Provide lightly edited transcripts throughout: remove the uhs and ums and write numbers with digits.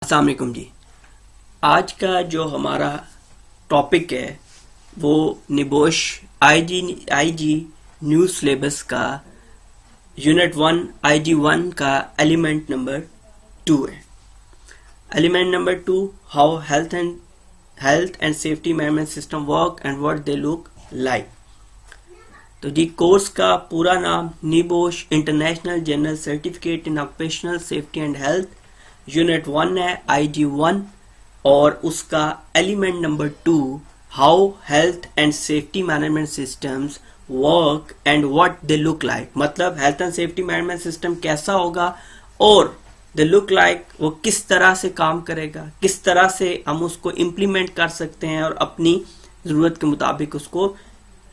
अस्सलाम वालेकुम जी। आज का जो हमारा टॉपिक है वो निबोश आईजी न्यू सिलेबस का यूनिट 1 IG1 का एलिमेंट नंबर 2 है। Element number 2, how health and safety management system work and what they look like. तो जी कोर्स का पूरा नाम NEBOSH international general certificate in occupational safety and health unit 1 है IG1 और उसका element number 2, how health and safety management systems work and what they look like. मतलब health and safety management system कैसा होगा और दे लुक लाइक वो किस तरह से काम करेगा, किस तरह से हम उसको इम्प्लीमेंट कर सकते हैं और अपनी जरूरत के मुताबिक उसको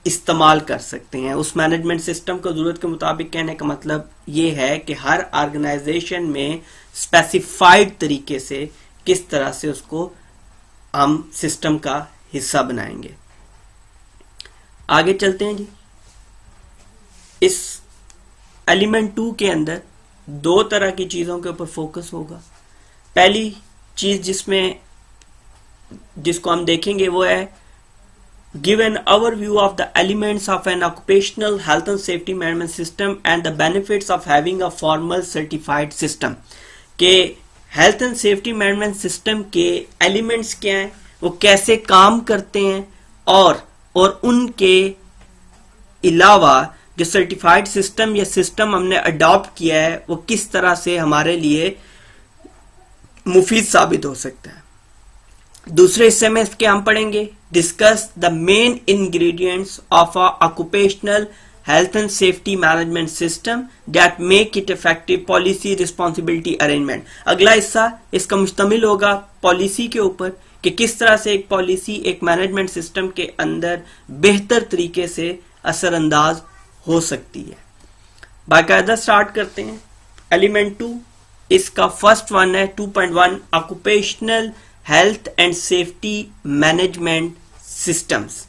इस्तेमाल कर सकते हैं। उस मैनेजमेंट सिस्टम को जरूरत के मुताबिक कहने का मतलब ये है कि हर ऑर्गेनाइजेशन में स्पेसिफाइड तरीके से किस तरह से उसको हम सिस्टम का हिस्सा बनाएंगे। आगे चलते हैं जी। इस एलिमेंट 2 के अंदर दो तरह की चीजों के ऊपर फोकस होगा। पहली चीज जिसको हम देखेंगे वो है give an overview of the elements of an occupational health and safety management system and the benefits of having a formal certified system। के health and safety management system के एलिमेंट्स क्या हैं, वो कैसे काम करते हैं और उनके अलावा जो सर्टिफाइड सिस्टम या सिस्टम हमने अडॉप्ट किया है वो किस तरह से हमारे लिए मुफीद साबित हो सकता है। दूसरे हिस्से में इसके हम पढ़ेंगे discuss the main ingredients of a occupational health and safety management system that make it effective policy responsibility arrangement. अगला हिस्सा इसका मुश्तमिल होगा पॉलिसी के ऊपर कि किस तरह से एक पॉलिसी एक मैनेजमेंट सिस्टम के अंदर बेहतर तरीके से असरअंदाज हो सकती है। बाकायदा स्टार्ट करते हैं। एलिमेंट 2 इसका फर्स्ट वन है 2.1 occupational health and safety management systems.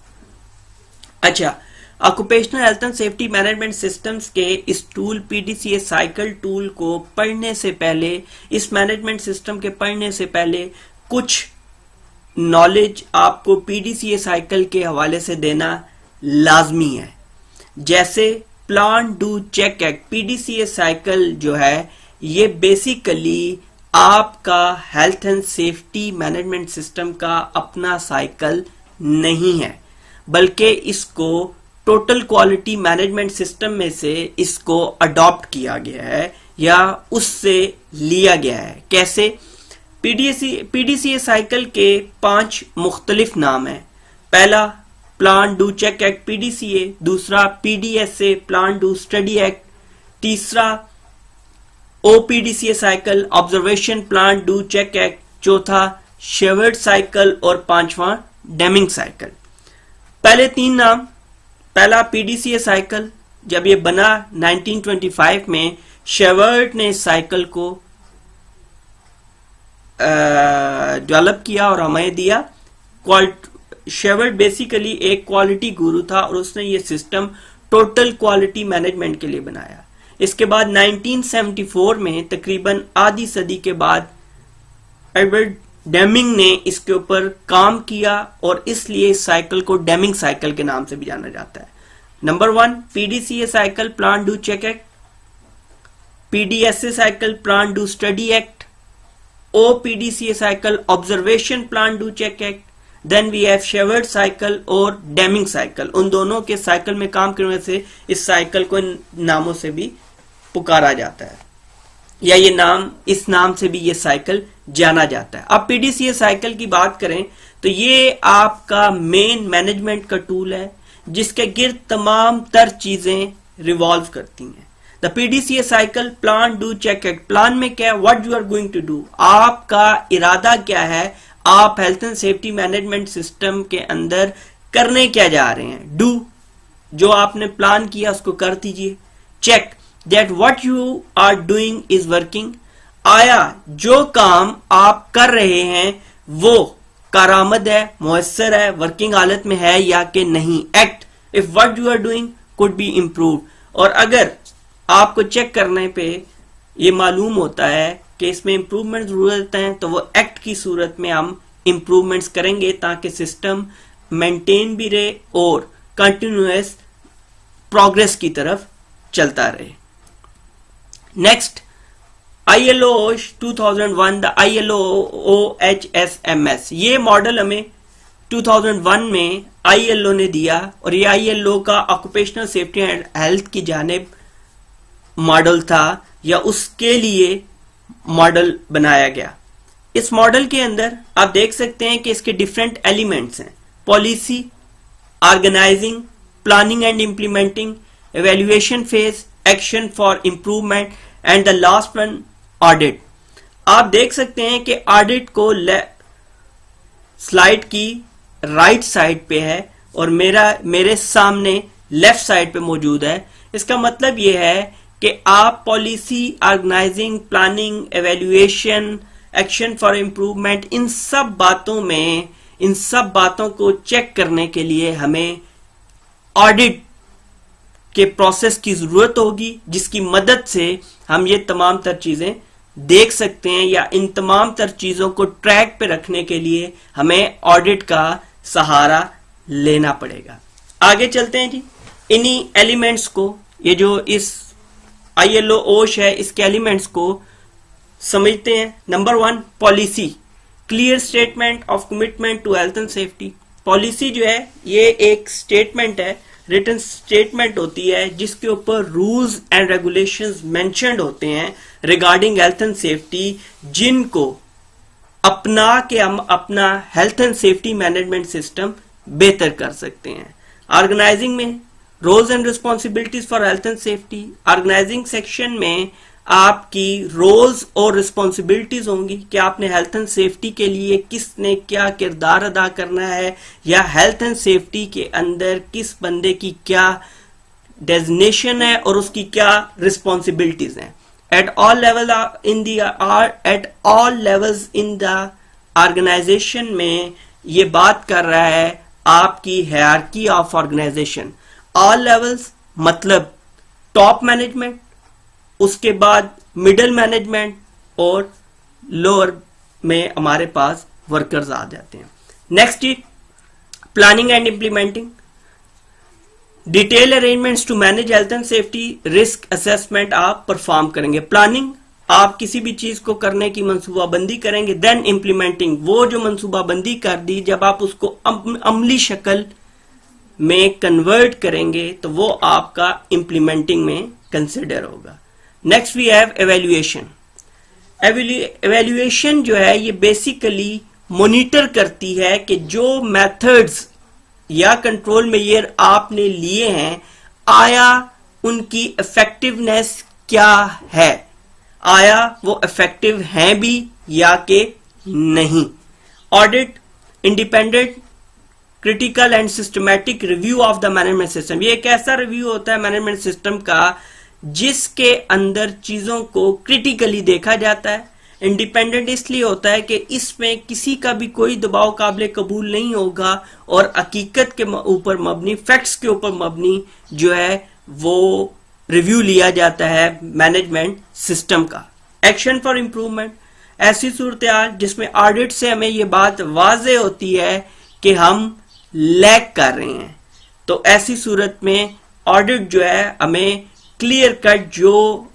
अच्छा, occupational health and safety management systems के इस टूल PDCA साइकिल टूल को पढ़ने से पहले, इस मैनेजमेंट सिस्टम के पढ़ने से पहले कुछ नॉलेज आपको PDCA साइकिल के हवाले से देना लाजमी है। जैसे plan do check act, PDCA cycle जो है ये बेसिकली आपका health and safety management system का अपना साइकिल नहीं है, बल्कि इसको टोटल क्वालिटी मैनेजमेंट सिस्टम में से इसको अडॉप्ट किया गया है या उससे लिया गया है। कैसे? PDCA साइकिल के 5 मुख्तलिफ नाम हैं। पहला plan do check act PDCA, दूसरा PDSA plan do study act, तीसरा OPDCA cycle observation plan do check act, चौथा शेवर्ड साइकिल और पांचवा डेमिंग साइकिल। पहले 3 नाम। पहला PDCA साइकिल जब ये बना 1925 में शेवर्ड ने इस साइकिल को डेवलप किया और हमें दिया। शेवर्ड बेसिकली एक क्वालिटी गुरु था और उसने ये सिस्टम टोटल क्वालिटी मैनेजमेंट के लिए बनाया। इसके बाद 1974 में तकरीबन आधी सदी के बाद एडवर्ड डेमिंग ने इसके ऊपर काम किया और इसलिए इस साइकिल को डेमिंग साइकिल के नाम से भी जाना जाता है। Number 1 PDCA cycle plan do check act, PDSA cycle plan do study act, OPDCA cycle observation plan do check act, then we have Shewhart cycle और डेमिंग साइकिल। उन दोनों के साइकिल में काम करने से इस साइकिल को इन नामों से भी पुकारा जाता है या इस नाम से भी ये साइकिल जाना जाता है। अब PDCA साइकिल की बात करें तो ये आपका मेन मैनेजमेंट का टूल है जिसके गिर्द तमाम तर चीजें रिवॉल्व करती हैं। The PDCA cycle plan do check act, plan में क्या है, what you are going to do, आपका इरादा क्या है, आप health and safety management system के अंदर करने क्या जा रहे हैं। डू, जो आपने प्लान किया उसको कर दीजिए। Check that what you are doing is working, आया जो काम आप कर रहे हैं वो कारामद है, मुयस्सर है, वर्किंग हालत में है या कि नहीं। Act if what you are doing could be improved, और अगर आपको चेक करने पे ये मालूम होता है कि इसमें इम्प्रूवमेंट जरूरत है, तो वो एक्ट की सूरत में हम इम्प्रूवमेंट्स करेंगे ताकि सिस्टम मेंटेन भी रहे और कंटिन्यूअस प्रोग्रेस की तरफ चलता रहे। Next, ILO 2001, the ILO OHSMS, ये मॉडल हमें 2001 में ILO ने दिया और ये ILO का ऑक्यूपेशनल सेफ्टी एंड हेल्थ की जानिब मॉडल था या उसके लिए मॉडल बनाया गया। इस मॉडल के अंदर आप देख सकते हैं कि इसके डिफरेंट एलिमेंट्स हैं: policy, organising, planning and implementing, evaluation phase, action for improvement and the last one audit. आप देख सकते हैं कि ऑडिट को स्लाइड की राइट साइड पे है और मेरे सामने लेफ्ट साइड पे मौजूद है। इसका मतलब यह है कि आप policy, organising, planning, evaluation, action for improvement, इन सब बातों को चेक करने के लिए हमें ऑडिट के प्रोसेस की जरूरत होगी, जिसकी मदद से हम ये तमाम तर चीजें देख सकते हैं या इन तमाम तर चीजों को ट्रैक पे रखने के लिए हमें ऑडिट का सहारा लेना पड़ेगा। आगे चलते हैं जी, इन्हीं एलिमेंट्स को, ये जो इस ILO OSH है, इसके एलिमेंट्स को समझते हैं। Number 1, policy, clear statement of commitment to health and safety. Policy जो है ये एक स्टेटमेंट है, रिटन स्टेटमेंट होती है जिसके ऊपर रूल्स एंड रेगुलेशंस मेंशन्ड होते हैं रिगार्डिंग हेल्थ एंड सेफ्टी, जिनको अपना के हम अपना health and safety management system बेहतर कर सकते हैं। ऑर्गेनाइजिंग में roles and responsibilities for health and safety, organising section में आपकी रोल्स और रिस्पॉन्सिबिलिटीज होंगी कि आपने हेल्थ एंड सेफ्टी के लिए किसने क्या किरदार अदा करना है या हेल्थ एंड सेफ्टी के अंदर किस बंदे की क्या डेजिग्नेशन है और उसकी क्या रिस्पॉन्सिबिलिटीज हैं। At all levels in the organisation में ये बात कर रहा है आपकी hierarchy of organisation. All levels मतलब टॉप मैनेजमेंट, उसके बाद मिडिल मैनेजमेंट और लोअर में हमारे पास वर्कर्स आ जाते हैं। Next, planning and implementing, detail arrangements to manage health and safety, risk assessment आप परफॉर्म करेंगे। प्लानिंग, आप किसी भी चीज को करने की मंसूबाबंदी करेंगे। देन इंप्लीमेंटिंग, वो जो मंसूबाबंदी कर दी जब आप उसको अमली शक्ल में कन्वर्ट करेंगे तो वो आपका इंप्लीमेंटिंग में कंसिडर होगा। Next we have evaluation. Evaluation जो है ये बेसिकली मॉनिटर करती है कि जो मेथड्स या कंट्रोल मेजर आपने लिए हैं आया उनकी इफेक्टिवनेस क्या है, आया वो इफेक्टिव हैं भी या के नहीं। Audit, independent critical and systematic review of the management system. ये एक ऐसा रिव्यू होता है मैनेजमेंट सिस्टम का जिसके अंदर चीजों को क्रिटिकली देखा जाता है। इंडिपेंडेंट इसलिए होता है कि इसमें किसी का भी कोई दबाव काबिल कबूल नहीं होगा और हकीकत के ऊपर मबनी, फैक्ट्स के ऊपर मबनी जो है वो रिव्यू लिया जाता है मैनेजमेंट सिस्टम का। एक्शन फॉर इम्प्रूवमेंट, ऐसी सूरत हाल जिसमें ऑडिट से हमें ये बात वाजे होती है कि हम लैग कर रहे हैं, तो ऐसी सूरत में ऑडिट जो है हमें क्लियर कट जो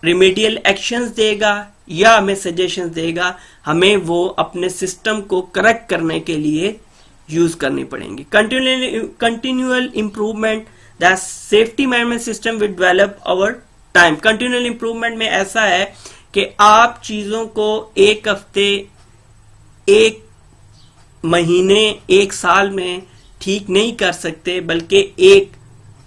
रिमेडियल एक्शंस देगा या हमें सजेशंस देगा, हमें वो अपने सिस्टम को करेक्ट करने के लिए यूज करनी पड़ेंगी। Continual improvement, the safety management system will develop over time. Continual improvement में ऐसा है कि आप चीजों को एक हफ्ते, एक महीने, एक साल में ठीक नहीं कर सकते, बल्कि एक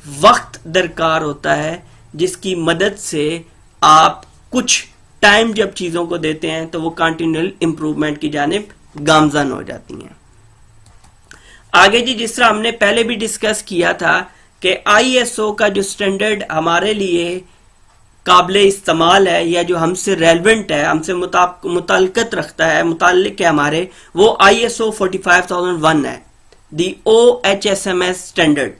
वक्त दरकार होता है जिसकी मदद से आप कुछ टाइम जब चीजों को देते हैं तो वो कंटिन्यूअल इंप्रूवमेंट की जानिब गामजन हो जाती हैं। आगे जी, जिस तरह हमने पहले भी डिस्कस किया था कि ISO का जो स्टैंडर्ड हमारे लिए काबिले इस्तेमाल है या जो हमसे रेलेवेंट है, हमसे मुताल्लकत रखता है, मुताल्लिक है हमारे, वो ISO 45001 है, दी OHSMS स्टैंडर्ड।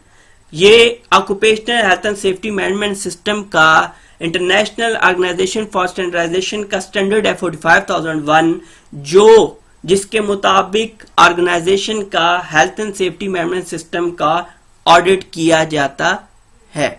ये occupational health and safety management system का इंटरनेशनल ऑर्गेनाइजेशन फॉर स्टैंडर्डाइजेशन का स्टैंडर्ड है 45001, जो जिसके मुताबिक ऑर्गेनाइजेशन का health and safety management system का ऑडिट किया जाता है।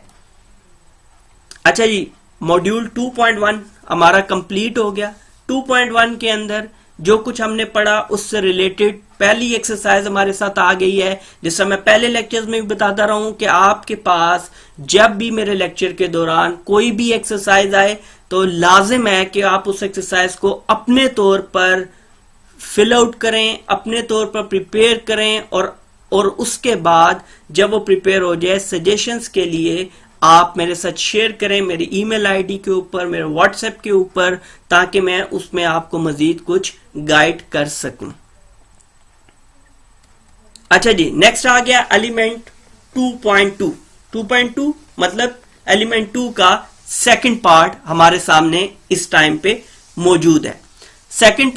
अच्छा जी, मॉड्यूल 2.1 हमारा कंप्लीट हो गया। 2.1 के अंदर जो कुछ हमने पढ़ा उससे रिलेटेड पहली एक्सरसाइज हमारे साथ आ गई है, जिससे मैं पहले लेक्चर्स में भी बताता रहा हूं कि आपके पास जब भी मेरे लेक्चर के दौरान कोई भी एक्सरसाइज आए तो लाजिम है कि आप उस एक्सरसाइज को अपने तौर पर फिल आउट करें, अपने तौर पर प्रिपेयर करें, और उसके बाद जब वो प्रिपेयर हो जाए सजेशंस के लिए आप मेरे साथ शेयर करें मेरी ईमेल आईडी के ऊपर, मेरे व्हाट्सएप के ऊपर, ताकि मैं उसमें आपको मजीद कुछ गाइड कर सकूं। अच्छा जी, नेक्स्ट आ गया एलिमेंट 2.2। 2.2 मतलब एलिमेंट 2 का सेकंड पार्ट हमारे सामने इस टाइम पे मौजूद है। सेकंड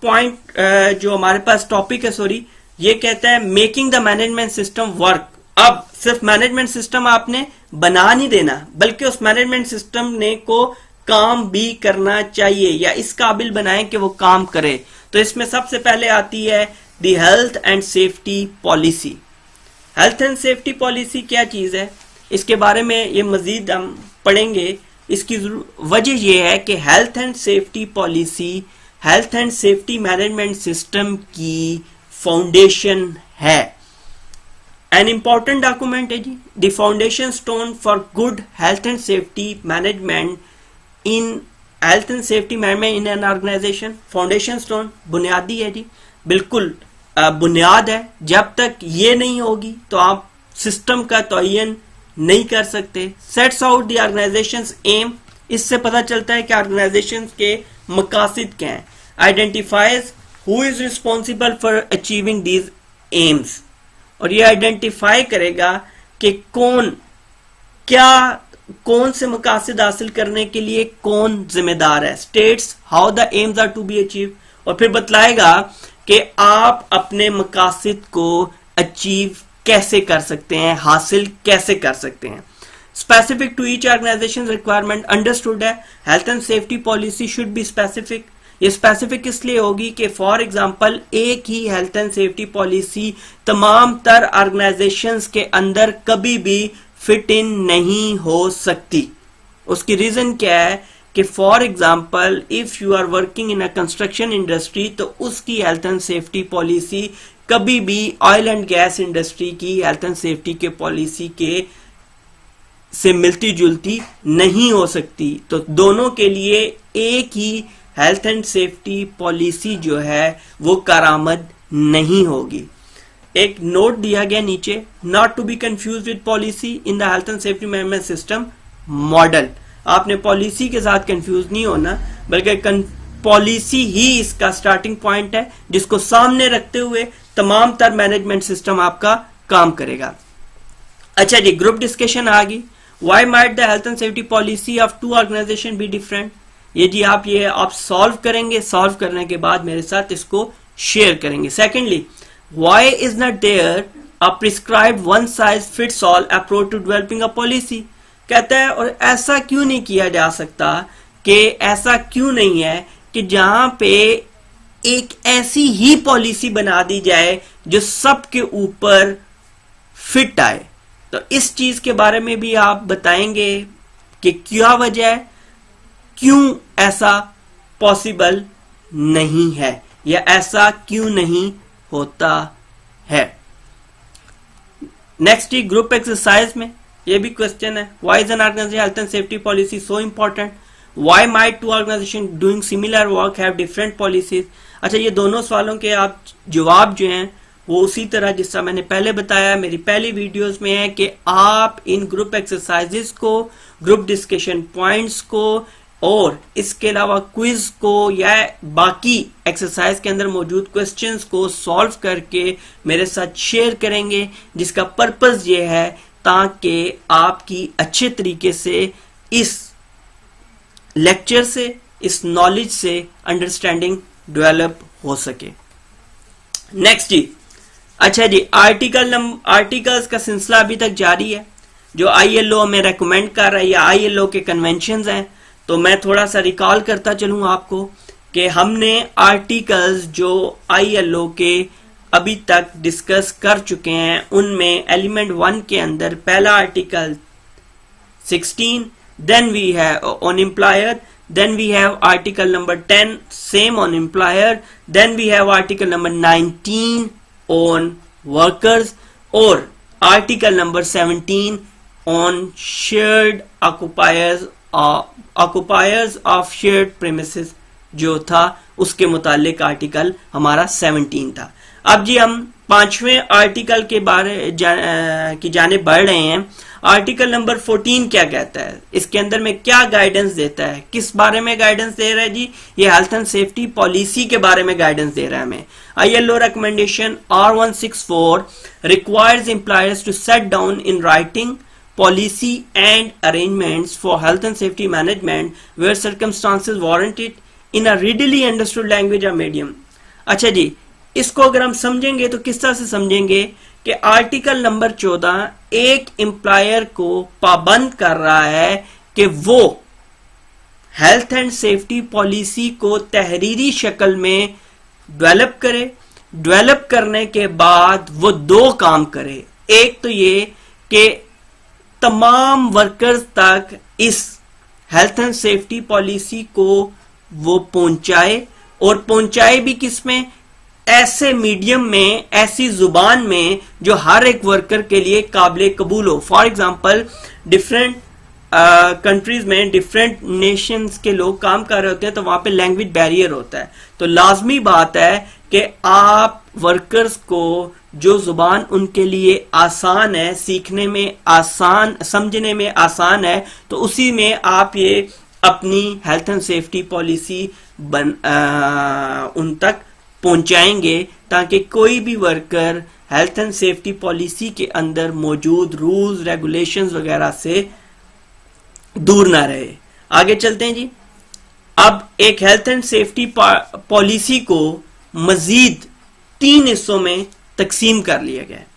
पॉइंट जो हमारे पास टॉपिक है, सॉरी, ये कहता है making the management system work. अब सिर्फ मैनेजमेंट सिस्टम आपने बना नहीं देना, बल्कि उस मैनेजमेंट सिस्टम ने को काम भी करना चाहिए, या इस काबिल बनाएं कि वो काम करे। तो इसमें सबसे पहले आती है दी health and safety policy. Health and safety policy क्या चीज है, इसके बारे में ये मजीद हम पढ़ेंगे। इसकी वजह यह है कि health and safety policy health and safety management system की फाउंडेशन है। एन इंपॉर्टेंट डॉक्यूमेंट है जी, the foundation stone for good health and safety management in health and safety management in an organisation. Foundation stone बुनियादी है जी, बिल्कुल बुनियाद है। जब तक ये नहीं होगी तो आप सिस्टम का तयन नहीं कर सकते। Sets out the organisation's aim, इससे पता चलता है कि ऑर्गेनाइजेशन के मकासद क्या हैं। Identifies who is responsible for achieving these AIIMS, और ये आइडेंटिफाई करेगा कि कौन से मकासद हासिल करने के लिए कौन जिम्मेदार है। States how the aims are to be achieve, और फिर बतलाएगा कि आप अपने मकासद को अचीव कैसे कर सकते हैं, हासिल कैसे कर सकते हैं। Specific to each organisation requirement understood है। Health and safety policy should be specific. ये स्पेसिफिक इसलिए होगी कि फॉर एग्जांपल एक ही हेल्थ एंड सेफ्टी पॉलिसी तमाम तर ऑर्गेनाइजेशंस के अंदर कभी भी फिट इन नहीं हो सकती। उसकी रीजन क्या है कि for example if you are working in a construction industry, तो उसकी हेल्थ एंड सेफ्टी पॉलिसी कभी भी ऑयल एंड गैस इंडस्ट्री की हेल्थ एंड सेफ्टी के पॉलिसी के से मिलती जुलती नहीं हो सकती। तो दोनों के लिए एक ही हेल्थ एंड सेफ्टी पॉलिसी जो है वो कारामद नहीं होगी। एक नोट दिया गया नीचे, not to be confuse with policy in the health and safety management system model. आपने पॉलिसी के साथ कंफ्यूज नहीं होना, बल्कि पॉलिसी ही इसका स्टार्टिंग पॉइंट है, जिसको सामने रखते हुए तमाम तर मैनेजमेंट सिस्टम आपका काम करेगा। अच्छा जी, ग्रुप डिस्कशन आ गई। Why might the health and safety policy of two organization be different? ये जी आप सॉल्व करेंगे, सॉल्व करने के बाद मेरे साथ इसको शेयर करेंगे। Secondly, why is not there a prescribed one size fits all approach to developing a policy? कहता है और ऐसा क्यों नहीं किया जा सकता, कि ऐसा क्यों नहीं है कि जहां पे एक ऐसी ही पॉलिसी बना दी जाए जो सबके ऊपर फिट आए। तो इस चीज के बारे में भी आप बताएंगे कि क्या वजह है, क्यों ऐसा पॉसिबल नहीं है, या ऐसा क्यों नहीं होता है। नेक्स्ट ग्रुप एक्सरसाइज में ये भी क्वेश्चन है, why is an organisation health and safety policy so important, why might two organisation doing similar work have different policies. अच्छा, ये दोनों सवालों के आप जवाब जो हैं वो उसी तरह जिसका मैंने पहले बताया मेरी पहली वीडियोस में है, कि आप इन ग्रुप एक्सरसाइजेस को, ग्रुप डिस्कशन पॉइंट्स को, और इसके अलावा क्विज को या बाकी एक्सरसाइज के अंदर मौजूद क्वेश्चंस को सॉल्व करके मेरे साथ शेयर करेंगे, जिसका पर्पस ये है ताकि आपकी अच्छे तरीके से इस लेक्चर से, इस नॉलेज से अंडरस्टैंडिंग डेवलप हो सके। नेक्स्ट जी, अच्छा जी, आर्टिकल्स का सिलसिला अभी तक जारी है। जो ILO हमें रेकमेंड कर रहा है या ILO के कन्वेंशंस हैं। तो मैं थोड़ा सा रिकॉल करता चलूँ आपको कि हमने आर्टिकल्स जो ILO के अभी तक डिस्कस कर चुके हैं, उनमें एलिमेंट 1 के अंदर पहला article 16, then we have on employer, then we have article number 10 same on employer, then we have article number 19 on workers और article number 17 on shared occupiers of shared premises जो था उसके मुतालिक आर्टिकल हमारा 17 था। अब जी हम पांचवें आर्टिकल के बारे की जाने बढ़ रहे हैं। आर्टिकल नंबर 14 क्या कहता है, इसके अंदर में क्या गाइडेंस देता है, किस बारे में गाइडेंस दे रहा है जी? ये हेल्थ एंड सेफ्टी पॉलिसी के बारे में गाइडेंस दे रहा है हमें। ILO recommendation R164 requires employers to set down in writing policy and arrangements for health and safety management where circumstances warrant it in a readily understood language or medium। अच्छा जी, इसको अगर हम समझेंगे तो किस तरह से समझेंगे कि आर्टिकल नंबर 14 एक एम्प्लॉयर को पाबंद कर रहा है कि वो हेल्थ एंड सेफ्टी पॉलिसी को तहरीरी शक्ल में डेवलप करे। डेवलप करने के बाद वो दो काम करे, एक तो ये कि तमाम वर्कर्स तक इस हेल्थ एंड सेफ्टी पॉलिसी को वो पहुंचाए, और पहुंचाए भी किसमें? ऐसे मीडियम में, ऐसी जुबान में जो हर एक वर्कर के लिए काबिल कबूल हो। फॉर एग्जांपल डिफरेंट कंट्रीज में डिफरेंट नेशंस के लोग काम कर रहे होते हैं तो वहां पे लैंग्वेज बैरियर होता है। तो लाजमी बात है कि आप वर्कर्स को जो जुबान उनके लिए आसान है, सीखने में आसान, समझने में आसान है, तो उसी में आप ये अपनी हेल्थ एंड सेफ्टी पॉलिसी उन तक पहुंचाएंगे ताकि कोई भी worker health and safety policy के अंदर मौजूद रूल्स रेगुलेशंस वगैरह से दूर ना रहे। आगे चलते हैं जी। अब एक हेल्थ एंड सेफ्टी पॉलिसी को मजीद 3 हिस्सों में तकसीम कर लिया गया है।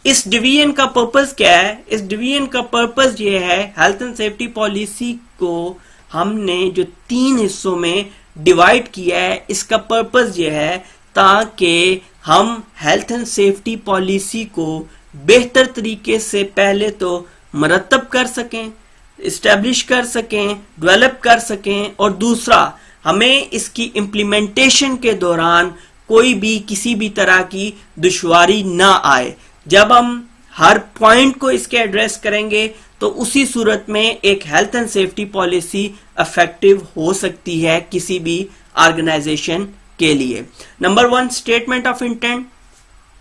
इस डिवीजन का पर्पस क्या है? इस डिवीजन का पर्पस ये है, हेल्थ एंड सेफ्टी पॉलिसी को हमने जो 3 हिस्सों में डिवाइड किया है, इसका पर्पस ये है ताकि हम हेल्थ एंड सेफ्टी पॉलिसी को बेहतर तरीके से पहले तो मरतब कर सकें, इस्टेब्लिश कर सकें, डेवलप कर सकें, और दूसरा हमें इसकी इम्प्लीमेंटेशन के दौरान कोई भी किसी भी तरह की दुश्वारी ना आए। जब हम हर पॉइंट को इसके एड्रेस करेंगे तो उसी सूरत में एक health and safety policy effective हो सकती है किसी भी ऑर्गेनाइजेशन के लिए। Number 1, statement of intent.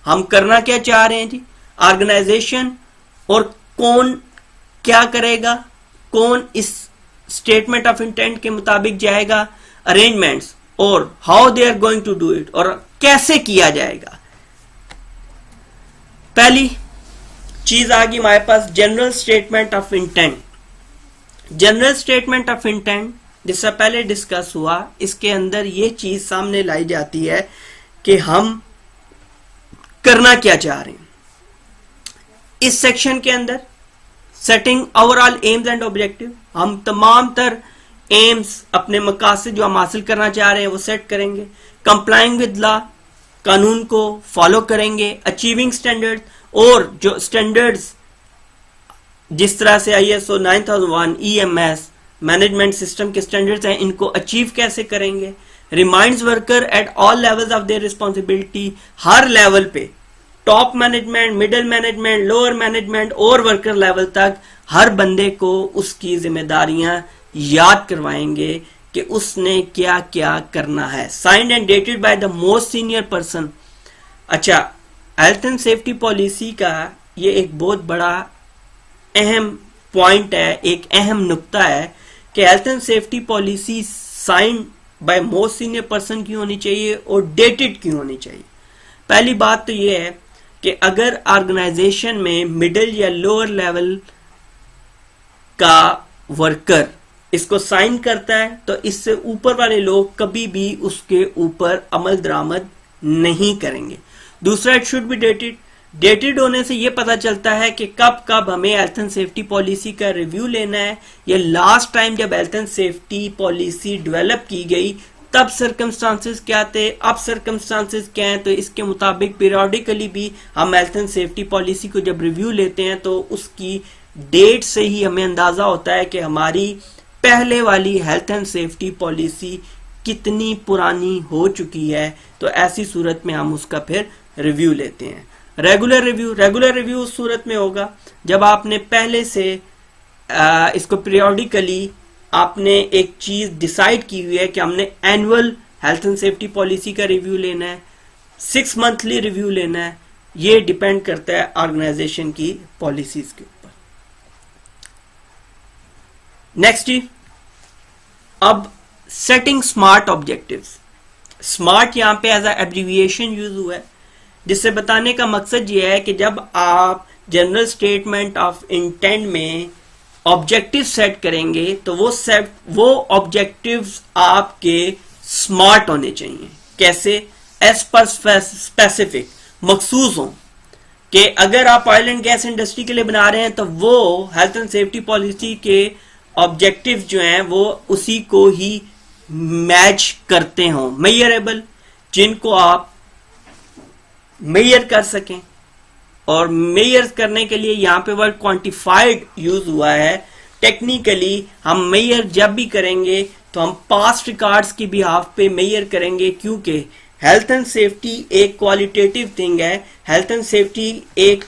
हम करना क्या चाह रहे हैं जी? ऑर्गेनाइजेशन और कौन क्या करेगा, कौन इस स्टेटमेंट ऑफ इंटेंट के मुताबिक जाएगा, अरेंजमेंट्स और how they are going to do it, और कैसे किया जाएगा। पहली चीज आ गई हमारे पास general statement of intent. General statement of intent जिससे पहले डिस्कस हुआ, इसके अंदर ये चीज सामने लाई जाती है कि हम करना क्या चाह रहे हैं। इस सेक्शन के अंदर setting overall AIIMS and objective, हम तमाम तर एम्स, अपने मकासद जो हम हासिल करना चाह रहे हैं वो सेट करेंगे। कंप्लाइंग विद लॉ, कानून को फॉलो करेंगे। अचीविंग स्टैंडर्ड, और जो स्टैंडर्ड्स जिस तरह से ISO 9001 EMS मैनेजमेंट सिस्टम के स्टैंडर्ड्स हैं, इनको अचीव कैसे करेंगे। Reminds worker at all levels of their responsibility, हर लेवल पे, top management, middle management, lower management और वर्कर लेवल तक हर बंदे को उसकी जिम्मेदारियां याद करवाएंगे कि उसने क्या क्या करना है। Signed and dated by the most senior person. अच्छा, हेल्थ एंड सेफ्टी पॉलिसी का ये एक बहुत बड़ा अहम पॉइंट है, एक अहम नुक्ता है कि health and safety policy sign by most senior person क्यों होनी चाहिए और डेटेड क्यों होनी चाहिए। पहली बात तो ये है कि अगर ऑर्गेनाइजेशन में मिडिल या लोअर लेवल का वर्कर इसको साइन करता है तो इससे ऊपर वाले लोग कभी भी उसके ऊपर अमल दरामद नहीं करेंगे। दूसरा, it should be dated. Dated होने से ये पता चलता है कि कब कब हमें हेल्थ एंड सेफ्टी पॉलिसी का रिव्यू लेना है, या लास्ट टाइम जब health and safety policy develop की गई तब सर्कमस्टांसेस क्या थे, अब सर्कमस्टांसेस क्या हैं। तो इसके मुताबिक पीरियोडिकली भी हम हेल्थ एंड सेफ्टी पॉलिसी को जब रिव्यू लेते हैं तो उसकी डेट से ही हमें अंदाजा होता है कि हमारी पहले वाली हेल्थ एंड सेफ्टी पॉलिसी कितनी पुरानी हो चुकी है। तो ऐसी सूरत में हम उसका फिर रिव्यू लेते हैं। रेगुलर रिव्यू उस सूरत में होगा जब आपने पहले से इसको पीरियोडिकली आपने एक चीज डिसाइड की हुई है कि हमने annual health and safety policy का रिव्यू लेना है, 6 मंथली रिव्यू लेना है। ये डिपेंड करता है ऑर्गेनाइजेशन की पॉलिसीज के ऊपर। नेक्स्ट जी, अब सेटिंग स्मार्ट ऑब्जेक्टिव्स। स्मार्ट यहां पे एज एब्रिविएशन यूज हुआ है, जिससे बताने का मकसद ये है कि जब आप जनरल स्टेटमेंट ऑफ इंटेंट में ऑब्जेक्टिव सेट करेंगे तो वो ऑब्जेक्टिव्स आपके स्मार्ट होने चाहिए। कैसे? एज पर स्पेसिफिक, मखसूस हो कि अगर आप ऑयल एंड गैस इंडस्ट्री के लिए बना रहे हैं तो वो हेल्थ एंड सेफ्टी पॉलिसी के ऑब्जेक्टिव जो हैं वो उसी को ही मैच करते हों, मेजरेबल, जिनको आप मेजर कर सकें। और मेजर करने के लिए यहां पे वर्ड क्वांटिफाइड यूज हुआ है। टेक्निकली हम मेजर जब भी करेंगे तो हम पास्ट रिकॉर्ड्स की बिहाफ पे मेजर करेंगे, क्योंकि हेल्थ एंड सेफ्टी एक क्वालिटेटिव थिंग है। हेल्थ एंड सेफ्टी एक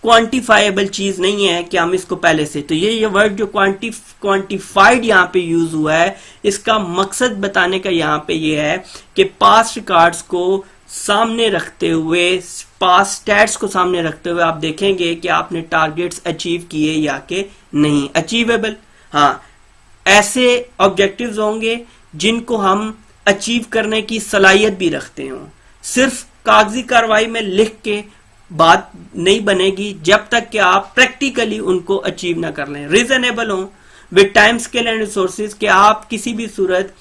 क्वांटिफाइबल चीज नहीं है कि हम इसको पहले से। तो ये वर्ड जो क्वांटिफाइड यहां पे यूज हुआ है, इसका मकसद बताने का यहां पे ये है कि पास्ट रिकॉर्ड्स को सामने रखते हुए, पास स्टैट्स को सामने रखते हुए आप देखेंगे कि आपने टारगेट्स अचीव किए या कि नहीं। अचीवेबल, हाँ, ऐसे ऑब्जेक्टिव्स होंगे जिनको हम अचीव करने की सलाहियत भी रखते हो। सिर्फ कागजी कार्रवाई में लिख के बात नहीं बनेगी जब तक कि आप प्रैक्टिकली उनको अचीव ना कर लें। रीजनेबल हो with time scale and resources, कि आप किसी भी सूरत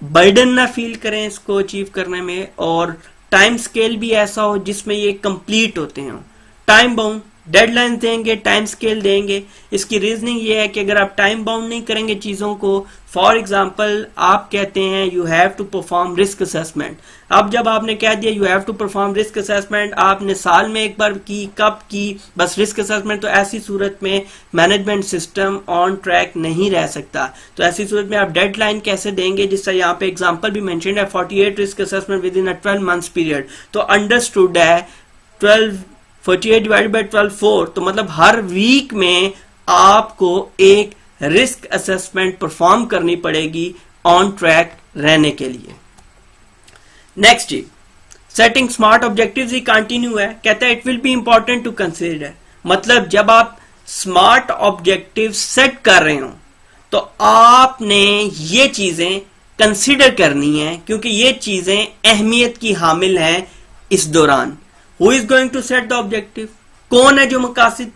बर्डन ना फील करें इसको अचीव करने में, और टाइम स्केल भी ऐसा हो जिसमें ये कंप्लीट होते हो। टाइम बाउंड डेडलाइन देंगे, टाइम स्केल देंगे। इसकी रीजनिंग ये है कि अगर आप टाइम बाउंड नहीं करेंगे चीजों को, फॉर एग्जांपल आप कहते हैं you have to perform risk assessment. अब जब आपने कह दिया you have to perform risk assessment, आपने साल में एक बार की, कब की, बस रिस्क असेसमेंट, तो ऐसी सूरत में मैनेजमेंट सिस्टम ऑन ट्रैक नहीं रह सकता। तो ऐसी सूरत में आप डेडलाइन कैसे देंगे, जिससे यहाँ पे एग्जाम्पल भी मेंशन्ड है 48 risk assessment with in a 12 months period. तो अंडरस्टूड है 48 डिवाइडेड बाय 12 4, तो मतलब हर वीक में आपको एक रिस्क असेसमेंट परफॉर्म करनी पड़ेगी ऑन ट्रैक रहने के लिए। नेक्स्ट जी, सेटिंग स्मार्ट ऑब्जेक्टिव्स ही कंटिन्यू है। कहता है it will be important to consider, मतलब जब आप स्मार्ट ऑब्जेक्टिव सेट कर रहे हो तो आपने ये चीजें कंसीडर करनी है, क्योंकि ये चीजें अहमियत की हामिल हैं इस दौरान। Who is going to set the objective? कौन है जो मकासद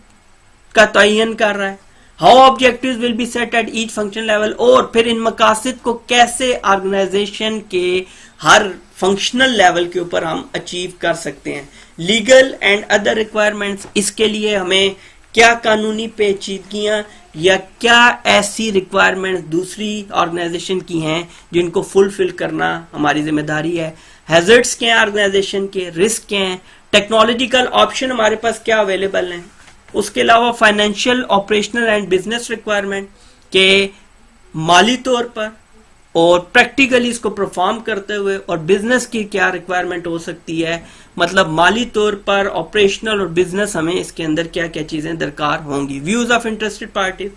का तयन कर रहा है? How objectives will be set at each function level? और फिर इन मकासद को कैसे ऑर्गेनाइजेशन के हर फंक्शनल लेवल के ऊपर हम अचीव कर सकते हैं? लीगल एंड अदर रिक्वायरमेंट्स, इसके लिए हमें क्या कानूनी पेचीदगियां या क्या ऐसी रिक्वायरमेंट्स दूसरी ऑर्गेनाइजेशन की हैं जिनको फुलफिल करना हमारी जिम्मेदारी है? हैजर्ड्स क्या हैं ऑर्गेनाइजेशन के, रिस्क क्या हैं, टेक्नोलॉजिकल ऑप्शन हमारे पास क्या अवेलेबल हैं, उसके अलावा financial, operational and business requirement के माली तौर पर और प्रैक्टिकली इसको परफॉर्म करते हुए, और बिजनेस की क्या रिक्वायरमेंट हो सकती है, मतलब माली तौर पर, ऑपरेशनल और बिजनेस, हमें इसके अंदर क्या क्या चीजें दरकार होंगी। Views of interested party,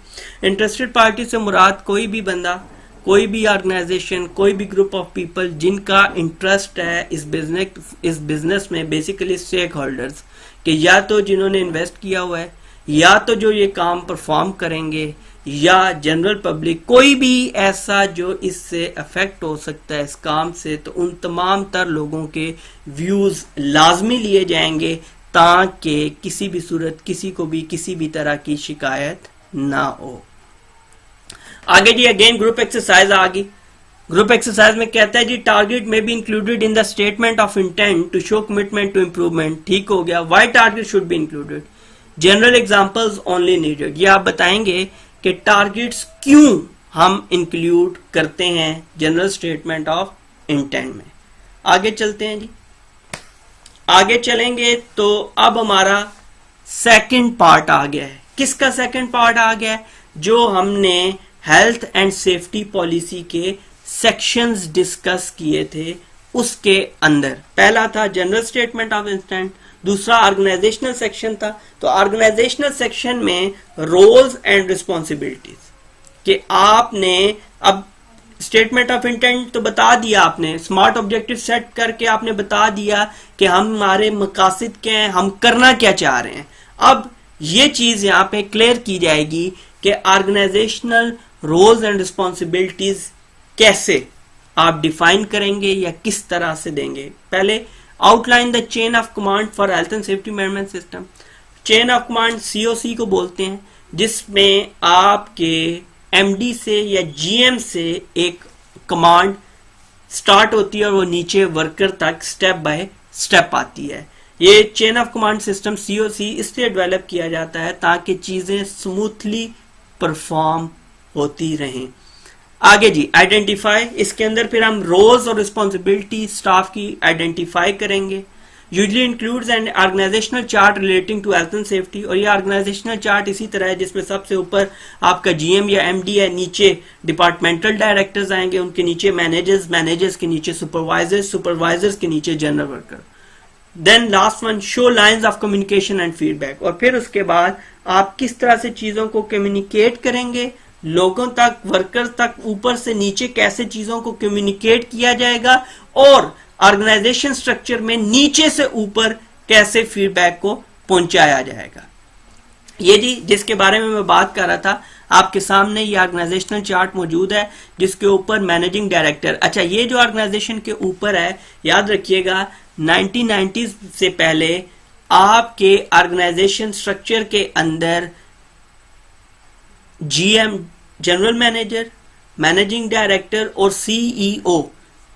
interested party से मुराद कोई भी बंदा, कोई भी ऑर्गेनाइजेशन, कोई भी ग्रुप ऑफ पीपल जिनका इंटरेस्ट है इस बिजनेस में, बेसिकली स्टेक होल्डर्स, कि या तो जिन्होंने इन्वेस्ट किया हुआ है, या तो जो ये काम परफॉर्म करेंगे, या जनरल पब्लिक, कोई भी ऐसा जो इससे अफेक्ट हो सकता है इस काम से, तो उन तमाम तर लोगों के व्यूज लाजमी लिए जाएंगे ताकि किसी भी सूरत किसी को भी किसी भी तरह की शिकायत ना हो। आगे जी अगेन ग्रुप एक्सरसाइज आ गई। ग्रुप एक्सरसाइज में कहता है जी टारगेट में be included in the statement of intent to show commitment to improvement, ठीक हो गया। Why target should be included, general examples only needed, ये आप बताएंगे कि टारगेट्स क्यों हम इंक्लूड करते हैं जनरल स्टेटमेंट ऑफ इंटेंट में। आगे चलते हैं जी, आगे चलेंगे तो अब हमारा सेकंड पार्ट आ गया है। किसका सेकंड पार्ट आ गया है? जो हमने हेल्थ एंड सेफ्टी पॉलिसी के सेक्शंस डिस्कस किए थे उसके अंदर। पहला था जनरल स्टेटमेंट ऑफ इंटेंट, दूसरा ऑर्गेनाइजेशनल सेक्शन था। तो ऑर्गेनाइजेशनल सेक्शन में रोल्स एंड रिस्पॉन्सिबिलिटीज कि आपने अब स्टेटमेंट ऑफ इंटेंट तो बता दिया आपने, स्मार्ट ऑब्जेक्टिव सेट करके आपने बता दिया कि हमारे मकासद क्या हैं, हम करना क्या चाह रहे हैं। अब ये चीज यहां पे क्लियर की जाएगी कि ऑर्गेनाइजेशनल रोल्स एंड रिस्पॉन्सिबिलिटीज कैसे आप डिफाइन करेंगे या किस तरह से देंगे। पहले outline the chain of command for health and safety management system. Chain of command COC को बोलते हैं, जिसमें आपके MD से या GM से एक कमांड स्टार्ट होती है और वो नीचे वर्कर तक स्टेप बाय स्टेप आती है। ये chain of command system COC इसलिए डेवलप किया जाता है ताकि चीजें स्मूथली परफॉर्म होती रहें। आगे जी आइडेंटिफाई, इसके अंदर फिर हम रोल्स और रिस्पॉन्सिबिलिटी स्टाफ की आइडेंटिफाई करेंगे। Usually includes an organisational chart relating to health and safety, और ये ऑर्गेनाइजेशनल चार्ट इसी तरह है जिसमें सबसे ऊपर आपका GM या MD है, नीचे डिपार्टमेंटल डायरेक्टर्स आएंगे, उनके नीचे मैनेजर्स, मैनेजर्स के नीचे सुपरवाइजर्स, सुपरवाइजर्स के नीचे general worker. Then last one show lines of communication and feedback, और फिर उसके बाद आप किस तरह से चीजों को कम्युनिकेट करेंगे लोगों तक, वर्कर तक, ऊपर से नीचे कैसे चीजों को कम्युनिकेट किया जाएगा, और ऑर्गेनाइजेशन स्ट्रक्चर में नीचे से ऊपर कैसे फीडबैक को पहुंचाया जाएगा। ये जी जिसके बारे में मैं बात कर रहा था, आपके सामने ये ऑर्गेनाइजेशनल चार्ट मौजूद है जिसके ऊपर मैनेजिंग डायरेक्टर, अच्छा ये जो ऑर्गेनाइजेशन के ऊपर है, याद रखिएगा 1990s से पहले आपके ऑर्गेनाइजेशन स्ट्रक्चर के अंदर GM general manager, managing director और CEO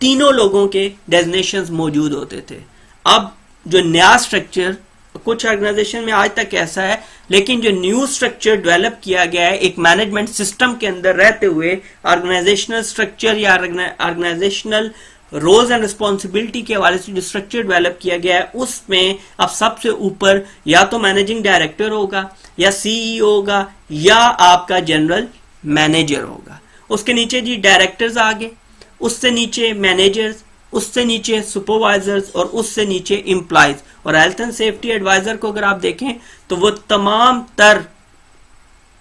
तीनों लोगों के डेजिग्नेशंस मौजूद होते थे। अब जो नया स्ट्रक्चर, कुछ ऑर्गेनाइजेशन में आज तक ऐसा है, लेकिन जो न्यू स्ट्रक्चर डेवलप किया गया है एक मैनेजमेंट सिस्टम के अंदर रहते हुए, ऑर्गेनाइजेशनल स्ट्रक्चर या ऑर्गेनाइजेशनल रोल्स एंड रिस्पॉन्सिबिलिटी के हवाले से जो स्ट्रक्चर डेवलप किया गया है, उसमें अब सबसे ऊपर या तो मैनेजिंग डायरेक्टर होगा या CEO होगा या आपका जनरल मैनेजर होगा। उसके नीचे जी डायरेक्टर्स आगे, उससे नीचे मैनेजर्स, उससे नीचे सुपरवाइजर्स और उससे नीचे एम्प्लॉइज। और हेल्थ एंड सेफ्टी एडवाइजर को अगर आप देखें तो वो तमाम तर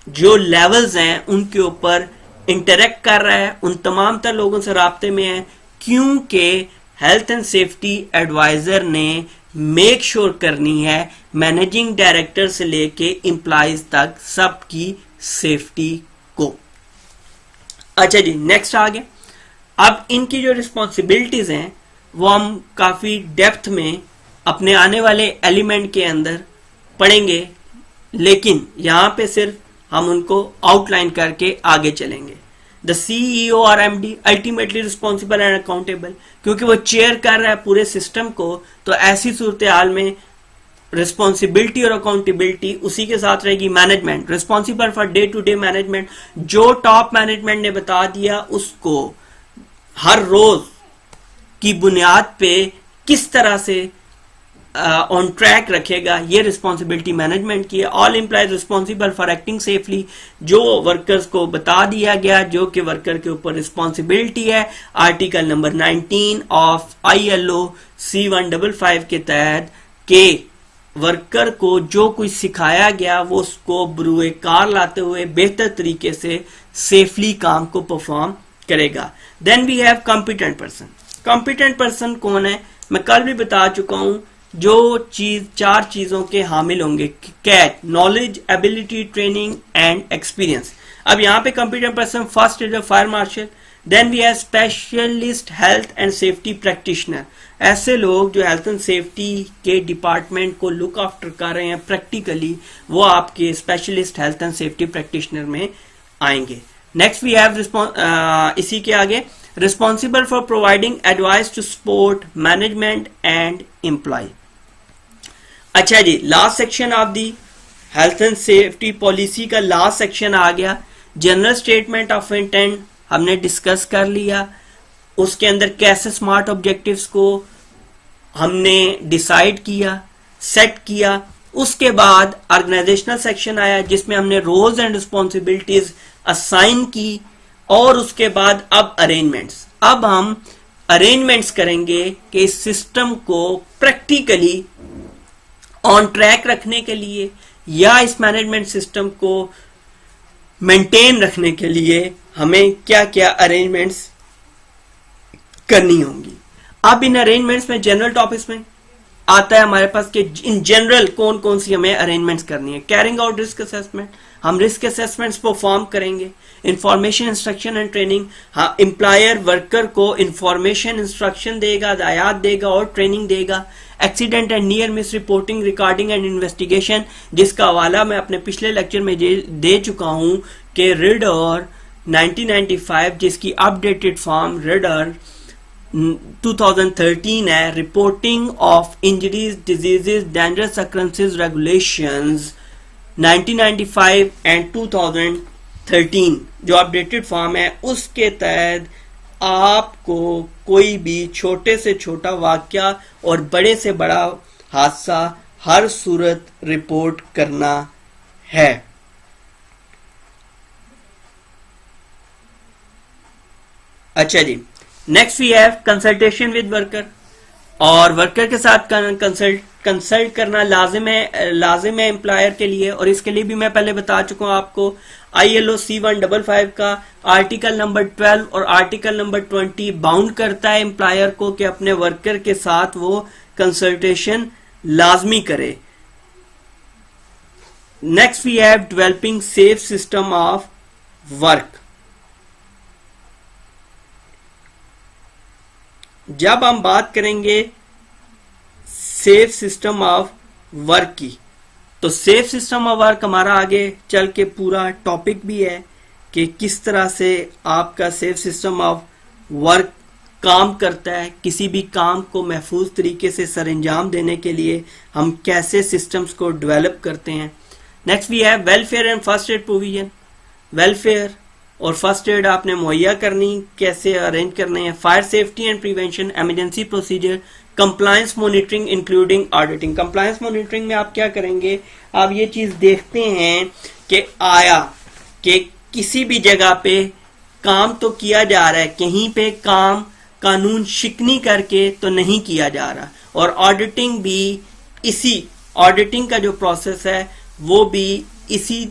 जो लेवल्स हैं उनके ऊपर इंटरेक्ट कर रहा है, उन तमाम तर लोगों से राब्ते में है, क्योंकि हेल्थ एंड सेफ्टी एडवाइजर ने मेक श्योर करनी है मैनेजिंग डायरेक्टर से लेके एम्प्लॉइज तक सबकी सेफ्टी को। अच्छा जी नेक्स्ट आ गया। अब इनकी जो रिस्पॉन्सिबिलिटीज हैं वो हम काफी डेप्थ में अपने आने वाले एलिमेंट के अंदर पढ़ेंगे, लेकिन यहां पे सिर्फ हम उनको आउटलाइन करके आगे चलेंगे। द CEO और MD ultimately responsible and accountable, क्योंकि वो चेयर कर रहा है पूरे सिस्टम को, तो ऐसी सूरत हाल में रिस्पॉन्सिबिलिटी और अकाउंटेबिलिटी उसी के साथ रहेगी। Management responsible for day to day management, जो टॉप मैनेजमेंट ने बता दिया उसको हर रोज की बुनियाद पे किस तरह से ऑन ट्रैक रखेगा, ये रिस्पॉन्सिबिलिटी मैनेजमेंट की है। All employees responsible for acting safely, जो वर्कर्स को बता दिया गया जो कि वर्कर के ऊपर रिस्पॉन्सिबिलिटी है article number 19 of ILO C155 के तहत के वर्कर को जो कुछ सिखाया गया वो उसको बरूए कार लाते हुए बेहतर तरीके से सेफली काम को परफॉर्म करेगा। Then we have competent person. Competent person कौन है? मैं कल भी बता चुका हूं, जो चीज चार चीजों के हामिल होंगे, कैट, knowledge, ability, training and experience. अब यहाँ पे competent person first is fire marshal, then we have specialist health and safety practitioner, ऐसे लोग जो हेल्थ एंड सेफ्टी के डिपार्टमेंट को लुक आफ्टर कर रहे हैं प्रैक्टिकली, वो आपके specialist health and safety practitioner में आएंगे। नेक्स्ट वी हैव इसी के आगे responsible for providing advice to sport, management and employee. अच्छा जी, last section of the health and safety policy का लास्ट सेक्शन आ गया. जनरल स्टेटमेंट ऑफ इंटेंट हमने डिस्कस कर लिया. उसके अंदर कैसे स्मार्ट ऑब्जेक्टिव्स को हमने डिसाइड किया, सेट किया. उसके बाद ऑर्गेनाइजेशनल सेक्शन आया जिसमें हमने रोल्स एंड रिस्पॉन्सिबिलिटीज असाइन की. और उसके बाद अब अरेंजमेंट्स. अब हम अरेंजमेंट्स करेंगे कि इस सिस्टम को प्रैक्टिकली ऑन ट्रैक रखने के लिए या इस मैनेजमेंट सिस्टम को मेंटेन रखने के लिए हमें क्या क्या अरेंजमेंट्स करनी होंगी. अब इन अरेंजमेंट्स में जनरल टॉपिक्स में आता है हमारे पास कि इन जनरल कौन कौन सी हमें अरेंजमेंट्स करनी है. कैरिंग आउट रिस्क असेसमेंट, हम रिस्क असेसमेंट्स परफॉर्म करेंगे. इंफॉर्मेशन इंस्ट्रक्शन एंड ट्रेनिंग, हाँ एम्प्लॉयर वर्कर को इंफॉर्मेशन इंस्ट्रक्शन देगा, हदायत देगा और ट्रेनिंग देगा. Accident and near miss reporting, recording and investigation, जिसका हवाला मैं अपने पिछले लेक्चर में दे चुका हूं कि रिडर 1995 जिसकी अपडेटेड फॉर्म रिडर 2013 है, reporting of injuries, diseases, dangerous occurrences regulations 1995 and 2013 जो अपडेटेड फॉर्म है, उसके तहत आपको कोई भी छोटे से छोटा वाकया और बड़े से बड़ा हादसा हर सूरत रिपोर्ट करना है. अच्छा जी, next we have consultation with worker. और वर्कर के साथ कंसल्ट करना लाजिम है एम्प्लॉयर के लिए. और इसके लिए भी मैं पहले बता चुका हूं आपको. ILO C155 का आर्टिकल नंबर 12 और आर्टिकल नंबर 20 बाउंड करता है एम्प्लॉयर को कि अपने वर्कर के साथ वो कंसल्टेशन लाजमी करे. Next we have developing safe system of work. जब हम बात करेंगे सेफ सिस्टम ऑफ वर्क की, तो सेफ सिस्टम ऑफ वर्क हमारा आगे चल के पूरा टॉपिक भी है कि किस तरह से आपका सेफ सिस्टम ऑफ वर्क काम करता है. किसी भी काम को महफूज तरीके से सरंजाम देने के लिए हम कैसे सिस्टम्स को डेवलप करते हैं. Next we have welfare and first aid provision. Welfare और फर्स्ट एड आपने मुहैया करनी, कैसे अरेंज करने हैं. Fire safety and prevention, emergency procedure, compliance monitoring including auditing. Compliance monitoring में आप क्या करेंगे, आप ये चीज देखते हैं कि आया कि किसी भी जगह पे काम तो किया जा रहा है, कहीं पे काम कानून शिकनी करके तो नहीं किया जा रहा. और ऑडिटिंग भी इसी ऑडिटिंग का जो प्रोसेस है वो भी इसी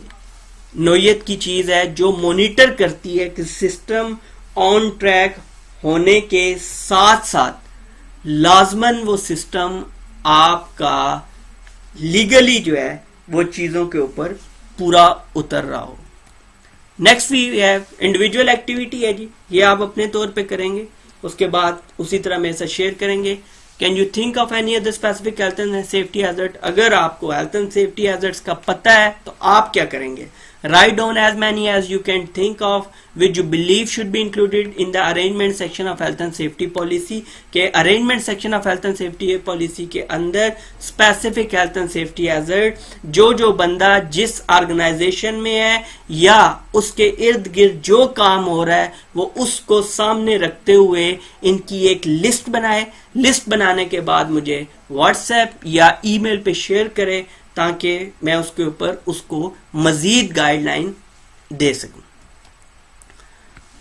नोयत की चीज है जो मॉनिटर करती है कि सिस्टम ऑन ट्रैक होने के साथ साथ लाजमन वो सिस्टम आपका लीगली जो है वो चीजों के ऊपर पूरा उतर रहा हो. Next we have individual activity है जी, ये आप अपने तौर पे करेंगे. उसके बाद उसी तरह मेरे साथ शेयर करेंगे. Can you think of any other specific health and safety hazard. अगर आपको हेल्थ एंड सेफ्टी हैजर्ड्स का पता है तो आप क्या करेंगे. Write down as many as you can think of which you believe should be included in the arrangement section of health and safety policy. के arrangement section of health and safety policy के अंदर specific health and safety hazard जो बंदा जिस organization में है या उसके इर्द गिर्द जो काम हो रहा है वो उसको सामने रखते हुए इनकी एक लिस्ट बनाए. लिस्ट बनाने के बाद मुझे WhatsApp या ईमेल पे शेयर करे ताकि मैं उसके ऊपर उसको मजीद गाइडलाइन दे सकूं.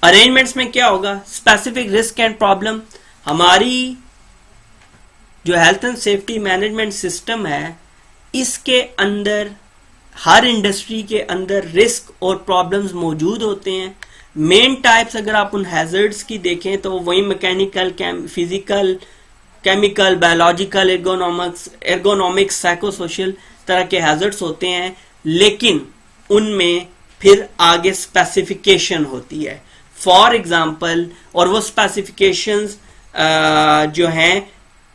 अरेंजमेंट्स में क्या होगा, स्पेसिफिक रिस्क एंड प्रॉब्लम. हमारी जो health and safety management system है इसके अंदर हर इंडस्ट्री के अंदर रिस्क और प्रॉब्लम्स मौजूद होते हैं. मेन टाइप्स अगर आप उन हैजर्ड्स की देखें तो वही mechanical, physical, chemical, biological, ergonomics, psychosocial तरह के हैजर्ड्स होते हैं. लेकिन उनमें फिर आगे स्पेसिफिकेशन होती है. फॉर एग्जाम्पल, और वो स्पेसिफिकेशंस जो हैं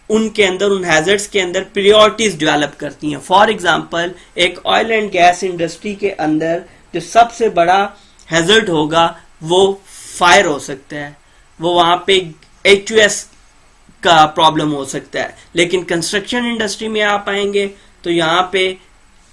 उनके अंदर उन हैजर्ड्स के अंदर प्रायोरिटीज डेवलप करती हैं. फॉर एग्जाम्पल, एक ऑयल एंड गैस इंडस्ट्री के अंदर जो सबसे बड़ा हैजर्ड होगा वो फायर हो सकता है. वो वहां पे HUS का प्रॉब्लम हो सकता है। लेकिन कंस्ट्रक्शन इंडस्ट्री में आप आएंगे तो यहाँ पे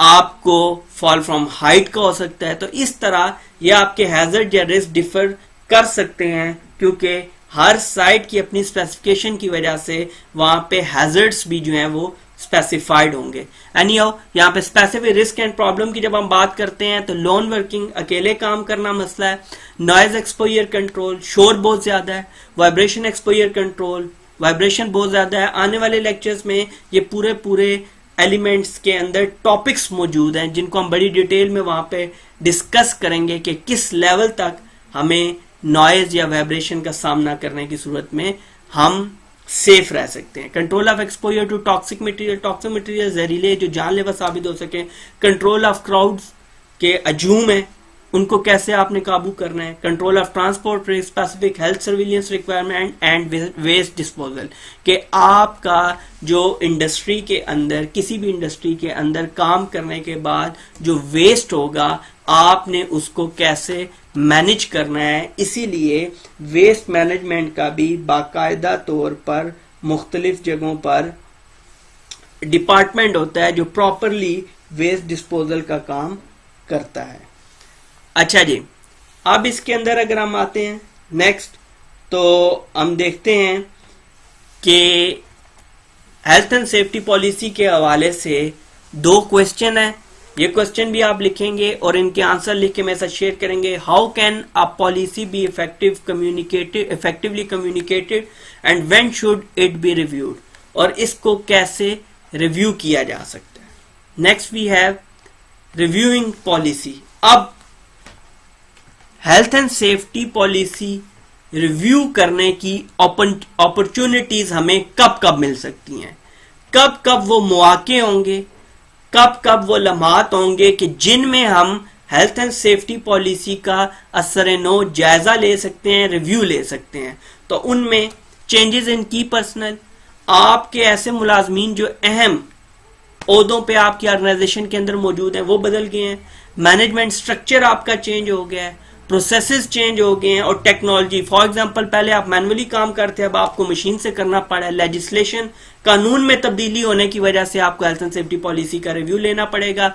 आपको फॉल फ्रॉम हाइट का हो सकता है। तो इस तरह ये आपके हैजर्ड या रिस्क डिफर कर सकते हैं, क्योंकि हर साइट की अपनी स्पेसिफिकेशन की वजह से वहां पे हैजर्ड्स भी जो हैं वो स्पेसिफाइड होंगे। एनीहाउ यहाँ पे स्पेसिफिक रिस्क एंड प्रॉब्लम की जब हम बात करते हैं तो लोन वर्किंग, अकेले काम करना मसला है, नॉइज एक्सपोजर कंट्रोल, शोर बहुत ज्यादा है, वाइब्रेशन एक्सपोजर कंट्रोल, वाइब्रेशन बहुत ज्यादा है। आने वाले लेक्चर्स में ये पूरे एलिमेंट्स के अंदर टॉपिक्स मौजूद हैं जिनको हम बड़ी डिटेल में वहां पे डिस्कस करेंगे कि किस लेवल तक हमें नॉइज या वाइब्रेशन का सामना करने की सूरत में हम सेफ रह सकते हैं। Control of exposure to toxic material जहरीले जो जानलेवा साबित हो सके। कंट्रोल ऑफ क्राउड्स के अजूम है, उनको कैसे आपने काबू करना है। Control of transport risk, specific health surveillance requirement and waste disposal, कि आपका जो इंडस्ट्री के अंदर, किसी भी इंडस्ट्री के अंदर काम करने के बाद जो वेस्ट होगा आपने उसको कैसे मैनेज करना है। इसीलिए वेस्ट मैनेजमेंट का भी बाकायदा तौर पर मुख्तलिफ जगहों पर डिपार्टमेंट होता है जो प्रॉपरली वेस्ट डिस्पोजल का काम करता है। अच्छा जी, अब इसके अंदर अगर हम आते हैं नेक्स्ट, तो हम देखते हैं कि हेल्थ एंड सेफ्टी पॉलिसी के हवाले से 2 क्वेश्चन है। ये क्वेश्चन भी आप लिखेंगे और इनके आंसर लिख के मेरे साथ शेयर करेंगे। How can a policy be effectively communicated and when should it be reviewed, और इसको कैसे रिव्यू किया जा सकता है। Next we have reviewing policy. अब health and safety policy review करने की अपॉर्चुनिटीज हमें कब कब मिल सकती हैं, कब कब वो मौके होंगे, कब कब वो लम्हात होंगे कि जिनमें हम हेल्थ एंड सेफ्टी पॉलिसी का असर-ए-नो जायजा ले सकते हैं, रिव्यू ले सकते हैं। तो उनमें चेंजेस इन की पर्सनल, आपके ऐसे मुलाजमीन जो अहम ओहदों पे आपकी ऑर्गेनाइजेशन के अंदर मौजूद हैं वो बदल गए हैं, मैनेजमेंट स्ट्रक्चर आपका चेंज हो गया है, प्रोसेसेस चेंज हो गए हैं, और टेक्नोलॉजी, फॉर एग्जांपल पहले आप मैनुअली काम करते हैं, अब आपको मशीन से करना पड़ा है। लेजिस्लेशन, कानून में तब्दीली होने की वजह से आपको हेल्थ एंड सेफ्टी पॉलिसी का रिव्यू लेना पड़ेगा।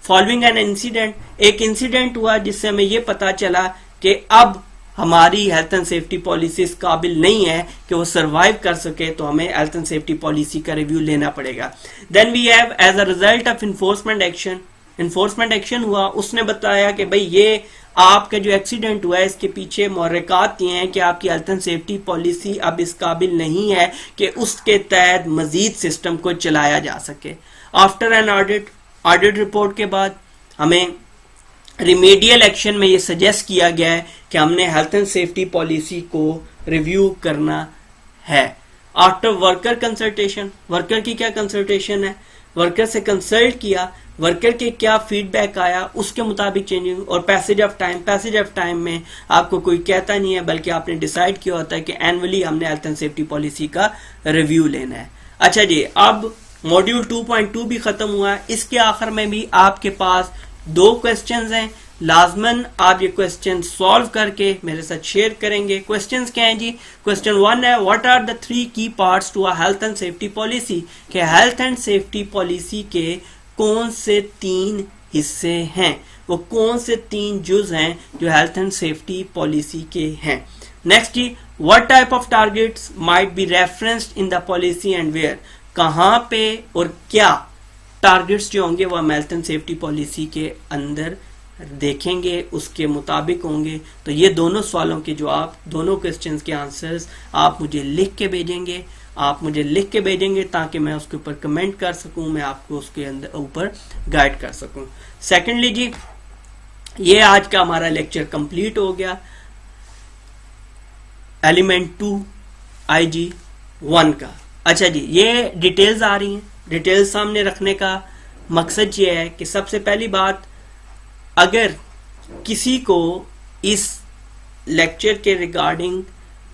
फॉलोइंग एन इंसिडेंट, एक इंसिडेंट हुआ जिससे हमें यह पता चला कि अब हमारी हेल्थ एंड सेफ्टी पॉलिसी इस काबिल नहीं है कि वो सरवाइव कर सके, तो हमें हेल्थ एंड सेफ्टी पॉलिसी का रिव्यू लेना पड़ेगा। Then we have as a result of enforcement action, enforcement action हुआ, उसने बताया कि भाई ये आपका जो एक्सीडेंट हुआ है इसके पीछे मुहर्रिकात ये हैं कि आपकी हेल्थ एंड सेफ्टी पॉलिसी अब इस काबिल नहीं है कि उसके तहत मजीद सिस्टम को चलाया जा सके। आफ्टर एन ऑडिट रिपोर्ट के बाद हमें रिमेडियल एक्शन में ये सजेस्ट किया गया है कि हमने हेल्थ एंड सेफ्टी पॉलिसी को रिव्यू करना है। आफ्टर वर्कर कंसल्टेशन, वर्कर की क्या कंसल्टेशन है, वर्कर से कंसल्ट किया, वर्कर के क्या फीडबैक आया, उसके मुताबिक चेंजिंग। और पैसेज ऑफ टाइम में आपको कोई कहता नहीं है, बल्कि आपने डिसाइड किया होता है कि एनुअली हमने हेल्थ एंड सेफ्टी पॉलिसी का रिव्यू लेना है। अच्छा जी, अब मॉड्यूल 2.2 भी खत्म हुआ है। इसके आखिर में भी आपके पास 2 क्वेश्चंस हैं, लाजमन आप ये क्वेश्चन सॉल्व करके मेरे साथ शेयर करेंगे। क्वेश्चंस क्या हैं जी? क्वेश्चन 1 है, what are the 3 key parts to a health and safety policy, कि हेल्थ एंड सेफ्टी पॉलिसी के कौन से 3 हिस्से हैं, वो कौन से 3 जुज हैं जो हेल्थ एंड सेफ्टी पॉलिसी के हैं। नेक्स्ट जी, what type of targets might be referenced in the policy and where, कहां पे और क्या टारगेट्स जो होंगे वो हम हेल्थ एंड सेफ्टी पॉलिसी के अंदर देखेंगे, उसके मुताबिक होंगे। तो ये दोनों सवालों के जवाब, दोनों क्वेश्चंस के आंसर्स आप मुझे लिख के भेजेंगे, ताकि मैं उसके ऊपर कमेंट कर सकूं, मैं आपको उसके अंदर ऊपर गाइड कर सकूं। सेकेंडली जी, ये आज का हमारा लेक्चर कंप्लीट हो गया एलिमेंट 2 IG 1 का। अच्छा जी, ये डिटेल्स आ रही हैं, डिटेल्स सामने रखने का मकसद ये है कि सबसे पहली बात, अगर किसी को इस लेक्चर के रिगार्डिंग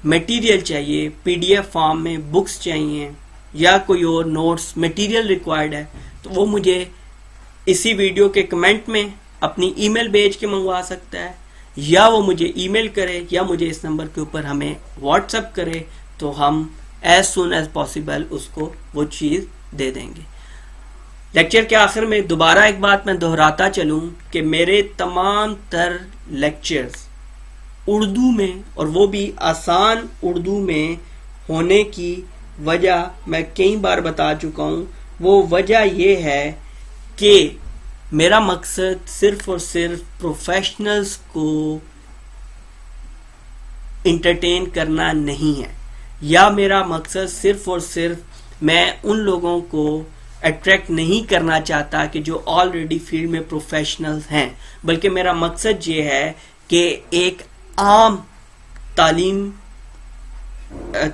मटेरियल चाहिए, PDF फॉर्म में बुक्स चाहिए या कोई और नोट्स मटेरियल रिक्वायर्ड है, तो वो मुझे इसी वीडियो के कमेंट में अपनी ईमेल भेज के मंगवा सकता है, या वो मुझे ईमेल करे या मुझे इस नंबर के ऊपर हमें व्हाट्सएप करे, तो हम एज सुन एज पॉसिबल उसको वो चीज़ दे देंगे। लेक्चर के आखिर में दोबारा एक बात मैं दोहराता चलूं कि मेरे तमाम तर लेक्चर्स उर्दू में, और वो भी आसान उर्दू में होने की वजह मैं कई बार बता चुका हूं। वो वजह ये है कि मेरा मकसद सिर्फ और सिर्फ प्रोफेशनल्स को इंटरटेन करना नहीं है, या मेरा मकसद सिर्फ और सिर्फ मैं उन लोगों को अट्रैक्ट नहीं करना चाहता कि जो ऑलरेडी फील्ड में प्रोफेशनल्स हैं, बल्कि मेरा मकसद ये है कि एक आम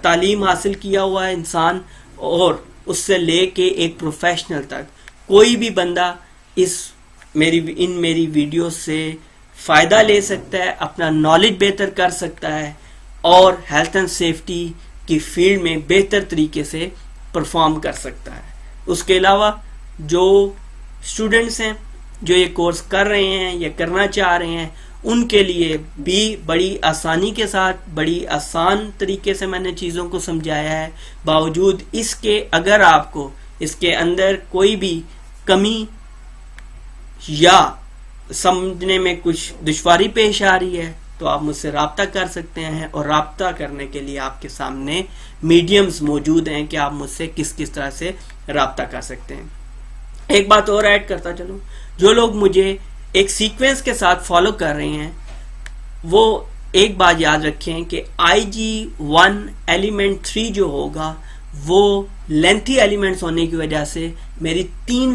तालीम हासिल किया हुआ है इंसान और उससे लेके एक प्रोफेशनल तक कोई भी बंदा इन मेरी वीडियो से फ़ायदा ले सकता है, अपना नॉलेज बेहतर कर सकता है और हेल्थ एंड सेफ्टी की फील्ड में बेहतर तरीके से परफॉर्म कर सकता है। उसके अलावा जो स्टूडेंट्स हैं जो ये कोर्स कर रहे हैं या करना चाह रहे हैं, उनके लिए भी बड़ी आसानी के साथ, बड़ी आसान तरीके से मैंने चीज़ों को समझाया है। बावजूद इसके अगर आपको इसके अंदर कोई भी कमी या समझने में कुछ दुश्वारी पेश आ रही है तो आप मुझसे रब्ता कर सकते हैं, और रब्ता करने के लिए आपके सामने मीडियम्स मौजूद हैं कि आप मुझसे किस किस तरह से रब्ता कर सकते हैं। एक बात और ऐड करता चलूं, जो लोग मुझे एक सीक्वेंस के साथ फॉलो कर रहे हैं वो एक बात याद रखें कि IG1 एलिमेंट 3 जो होगा वो लेंथी एलिमेंट्स होने की वजह से मेरी तीन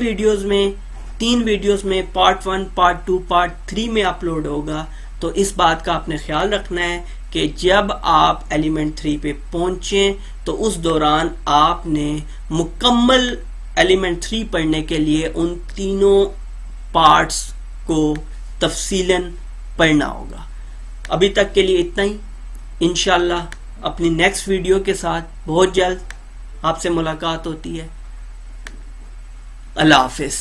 वीडियोस में पार्ट 1, पार्ट 2, पार्ट 3 में अपलोड होगा। तो इस बात का आपने ख्याल रखना है कि जब आप एलिमेंट 3 पे पहुंचें तो उस दौरान आपने मुकम्मल एलिमेंट 3 पढ़ने के लिए उन तीनों पार्ट्स को तफसीलन पढ़ना होगा। अभी तक के लिए इतना ही। इंशाल्लाह अपनी नेक्स्ट वीडियो के साथ बहुत जल्द आपसे मुलाकात होती है। अल्लाह हाफिज।